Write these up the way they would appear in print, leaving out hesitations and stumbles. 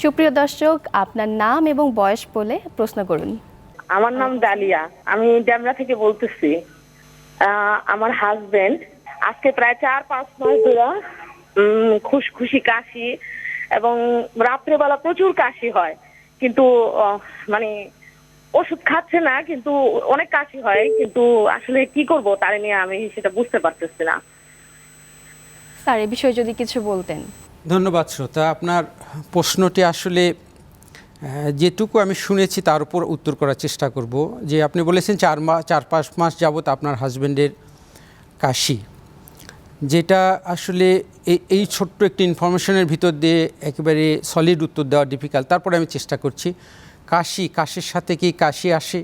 সুপ্রিয় দর্শক, আপনার নাম এবং বয়স বলে প্রশ্ন করুন। আমার নাম ডালিয়া, আমি ডেমরা থেকে বলতেছি। আমার হাজবেন্ড আজকে প্রায় 4-5 মাস ধরে খুশখুশি কাশি এবং রাত্রেবেলা প্রচুর কাশি হয়, কিন্তু মানে ওষুধ খাচ্ছে না, কিন্তু অনেক কাশি হয়, কিন্তু আসলে কি করব তার নিয়ে আমি সেটা বুঝতে পারতেছি না। স্যার, এ বিষয়ে যদি কিছু বলতেন। ধন্যবাদ শ্রোতা। আপনার প্রশ্নটি আসলে যেটুকু আমি শুনেছি তার উপর উত্তর করার চেষ্টা করব। যে আপনি বলেছেন 4-5 মাস যাবত আপনার হাজব্যান্ডের কাশি, যেটা আসলে এই ছোট্ট একটি ইনফরমেশনের ভিতর দিয়ে একেবারে সলিড উত্তর দেওয়া ডিফিকাল্ট। তারপরে আমি চেষ্টা করছি। কাশির সাথে কি কাশি আসে?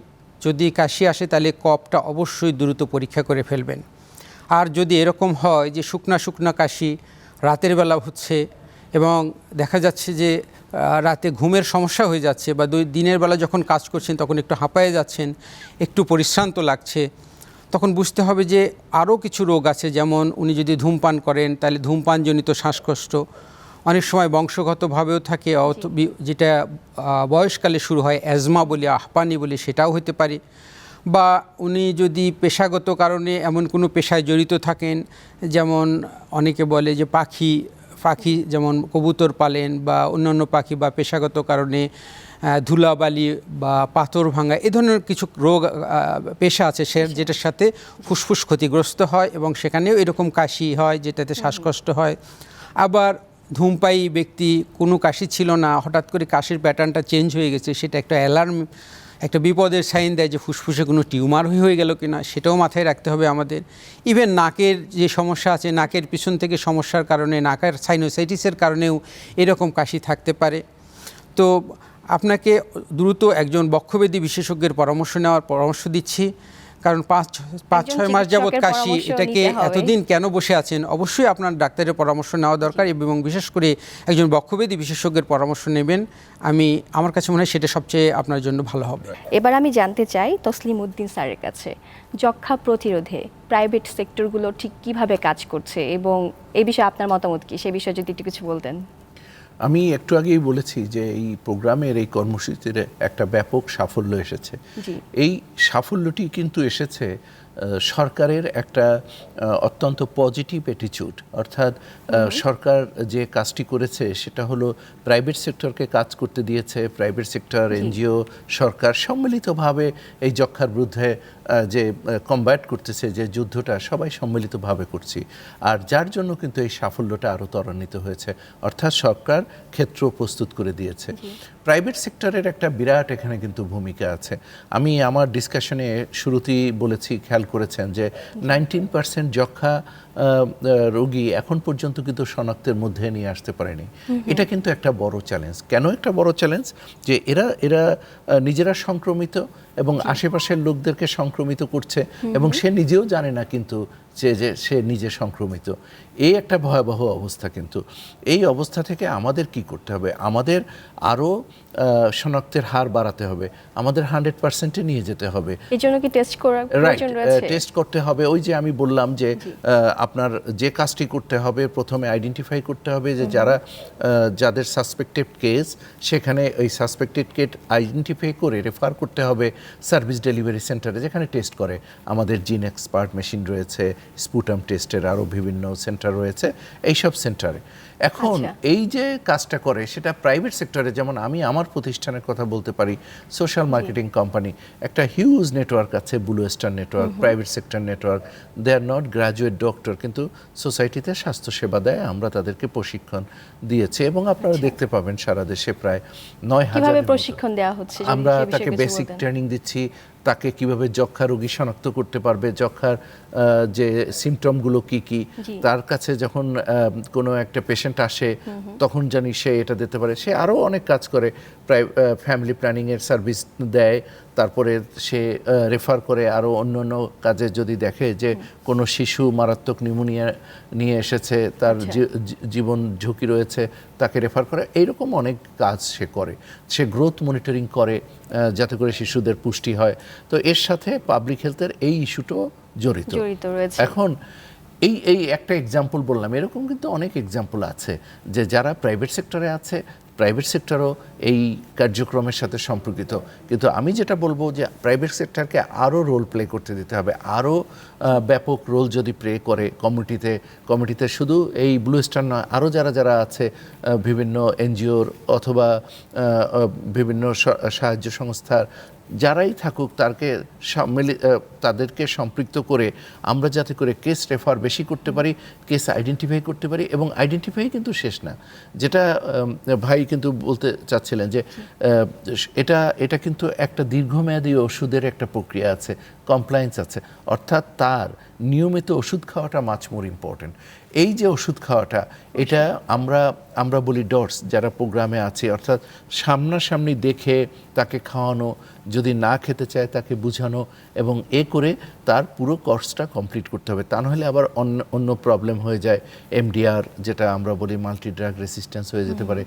যদি কাশি আসে তাহলে কফটা অবশ্যই দ্রুত পরীক্ষা করে ফেলবেন। আর যদি এরকম হয় যে শুকনা কাশি রাতের বেলা হচ্ছে এবং দেখা যাচ্ছে যে রাতে ঘুমের সমস্যা হয়ে যাচ্ছে, বা দিনের বেলা যখন কাজ করছেন তখন একটু হাঁপায়ে যাচ্ছেন, একটু পরিশ্রান্ত লাগছে, তখন বুঝতে হবে যে আরও কিছু রোগ আছে। যেমন উনি যদি ধূমপান করেন তাহলে ধূমপানজনিত শ্বাসকষ্ট, অনেক সময় বংশগতভাবেও থাকে, যেটা বয়সকালে শুরু হয়, অ্যাজমা বলি, আহপানি বলি, সেটাও হতে পারে। বা উনি যদি পেশাগত কারণে এমন কোনো পেশায় জড়িত থাকেন, যেমন অনেকে বলে যে পাখি যেমন কবুতর পালেন বা অন্যান্য পাখি, বা পেশাগত কারণে ধুলাবালি বা পাথর ভাঙা, এ ধরনের কিছু রোগ পেশা আছে যেটার সাথে ফুসফুস ক্ষতিগ্রস্ত হয় এবং সেখানেও এরকম কাশি হয়, যেটাতে শ্বাসকষ্ট হয়। আবার ধূমপায়ী ব্যক্তি, কোনো কাশি ছিল না, হঠাৎ করে কাশির প্যাটার্নটা চেঞ্জ হয়ে গেছে, সেটা একটা অ্যালার্ম, একটা বিপদের সাইন দেয় যে ফুসফুসে কোনো টিউমার হয়ে গেল কিনা, সেটাও মাথায় রাখতে হবে আমাদের। ইভেন নাকের যে সমস্যা আছে, নাকের পিছন থেকে সমস্যার কারণে, নাকের সাইনোসাইটিসের কারণেও এরকম কাশি থাকতে পারে। তো আপনাকে দ্রুত একজন বক্ষব্যাধি বিশেষজ্ঞের পরামর্শ নেওয়ার পরামর্শ দিচ্ছি, কারণ 5-6 মাস যাবৎ কাশি, এটাকে এতদিন কেন বসে আছেন? অবশ্যই আপনার ডাক্তারের পরামর্শ নেওয়া দরকার, এবং বিশেষ করে একজন বক্ষব্যাধি বিশেষজ্ঞের পরামর্শ নেবেন। আমার কাছে মনে হয় সেটা সবচেয়ে আপনার জন্য ভালো হবে। এবার আমি জানতে চাই তসলিম উদ্দিন স্যারের কাছে, যক্ষ্মা প্রতিরোধে প্রাইভেট সেক্টরগুলো ঠিক কিভাবে কাজ করছে এবং এই বিষয়ে আপনার মতামত কি, সে বিষয়ে যদি একটু কিছু বলতেন। আমি একটু আগেই বলেছি যে এই প্রোগ্রামের, এই কর্মসূচির একটা ব্যাপক সাফল্য এসেছে। এই সাফল্যটি কিন্তু এসেছে সরকারের একটা অত্যন্ত পজিটিভ অ্যাটিটিউড, অর্থাৎ সরকার যে কাজটি করেছে সেটা হলো প্রাইভেট সেক্টরকে কাজ করতে দিয়েছে। প্রাইভেট সেক্টর, এনজিও, সরকার সম্মিলিতভাবে এই যক্ষ্মার বিরুদ্ধে যে কমব্যাট করতেছে, যে যুদ্ধটা সবাই সম্মিলিতভাবে করছি, আর যার জন্য কিন্তু এই সাফল্যটা আরও ত্বরান্বিত হয়েছে। অর্থাৎ সরকার ক্ষেত্র প্রস্তুত করে দিয়েছে। প্রাইভেট সেক্টরের একটা বিরাট এখানে কিন্তু ভূমিকা আছে। আমি আমার ডিসকাশনে শুরুতেই বলেছি, খেয়াল করেছেন যে 19% যক্ষ্মা রোগী এখন পর্যন্ত কিন্তু শনাক্তের মধ্যে নিয়ে আসতে পারেনি। এটা কিন্তু একটা বড় চ্যালেঞ্জ। কেন একটা বড় চ্যালেঞ্জ? যে এরা নিজেরা সংক্রমিত এবং আশেপাশের লোকদেরকে সংক্রমিত করছে, এবং সে নিজেও জানে না কিন্তু যে সে নিজে সংক্রমিত। এই একটা ভয়াবহ অবস্থা। কিন্তু এই অবস্থা থেকে আমাদের কি করতে হবে? আমাদের আরও শনাক্তের হার বাড়াতে হবে, আমাদের 100%-এ নিয়ে যেতে হবে। এই জন্য কি টেস্ট করার প্রয়োজন রয়েছে? টেস্ট করতে হবে। ওই যে আমি বললাম যে আপনার যে কাজটি করতে হবে, প্রথমে আইডেন্টিফাই করতে হবে যে যাদের সাসপেক্টেড কেস, সেখানে ওই সাসপেক্টেড কেস আইডেন্টিফাই করে রেফার করতে হবে সার্ভিস ডেলিভারি সেন্টারে, যেখানে টেস্ট করে। আমাদের জিন এক্সপার্ট মেশিন রয়েছে, স্পুটাম টেস্টের আরও বিভিন্ন সেন্টার রয়েছে, এইসব সেন্টারে। এখন এই যে কাজটা করে সেটা প্রাইভেট সেক্টরে, যেমন আমি আমার প্রতিষ্ঠানের কথা বলতে পারি, সোশ্যাল মার্কেটিং কোম্পানি, একটা হিউজ নেটওয়ার্ক আছে, blue star network, private sector network. They are not graduate doctor, কিন্তু সোসাইটিতে স্বাস্থ্যসেবা দেয়, আমরা তাদেরকে প্রশিক্ষণ দিয়েছি, এবং আপনারা দেখতে পাবেন সারা দেশে প্রায় 9,000 প্রশিক্ষণ দেওয়া হচ্ছে। আমরা তাকে বেসিক ট্রেনিং দিচ্ছি, তাকে কিভাবে যক্ষ্মা রোগী শনাক্ত করতে পারবে, যক্ষ্মার যে সিমটমগুলো কি কি, তার কাছে যখন কোনো একটা পেশেন্ট আসে তখন জানি সে এটা দিতে পারে। সে আরও অনেক কাজ করে, প্রায় ফ্যামিলি প্ল্যানিংয়ের সার্ভিস দেয়, তারপরে সে রেফার করে আরও অন্য অন্য কাজে। যদি দেখে যে কোনো শিশু মারাত্মক নিউমোনিয়া নিয়ে এসেছে, তার জীবন ঝুঁকি রয়েছে, তাকে রেফার করে। এইরকম অনেক কাজ সে করে। সে গ্রোথ মনিটরিং করে যাতে করে শিশুদের পুষ্টি হয়। তো এর সাথে পাবলিক হেলথের এই ইস্যুটাও জড়িত রয়েছে। এখন এই একটা এক্সাম্পল বললাম, এরকম কিন্তু অনেক এক্সাম্পল আছে যে যারা প্রাইভেট সেক্টরে আছে প্রাইভেট সেক্টরও এই কার্যক্রমের সাথে সম্পর্কিত। কিন্তু আমি যেটা বলবো যে প্রাইভেট সেক্টরকে আরও রোল প্লে করতে দিতে হবে, আরও ব্যাপক রোল যদি প্লে করে কমিটিতে শুধু এই ব্লু স্টার নয়, আরও যারা আছে বিভিন্ন এনজিওর অথবা বিভিন্ন সাহায্য সংস্থার যারাই থাকুক তাদেরকে সম্পৃক্ত করে আমরা যাতে করে কেস রেফার বেশি করতে পারি, কেস আইডেন্টিফাই করতে পারি। এবং আইডেন্টিফাই কিন্তু শেষ না, যেটা ভাই কিন্তু বলতে চাচ্ছিলেন যে এটা কিন্তু একটা দীর্ঘমেয়াদী ওষুধের একটা প্রক্রিয়া আছে, কমপ্লায়েন্স আছে, অর্থাৎ তার নিয়মিত ওষুধ খাওয়াটা মাচ মোর ইম্পর্টেন্ট। এই যে ওষুধ খাওয়াটা, এটা আমরা বলি ডটস যারা প্রোগ্রামে আছে, অর্থাৎ সামনাসামনি দেখে তাকে খাওয়ানো, যদি না খেতে চায় তাকে বোঝানো, এবং করে তার পুরো কোর্সটা কমপ্লিট করতে হবে। তা নাহলে আবার অন্য প্রবলেম হয়ে যায়, এমডিআর যেটা আমরা বলি মাল্টি ড্রাগ রেসিস্ট্যান্স হয়ে যেতে পারে,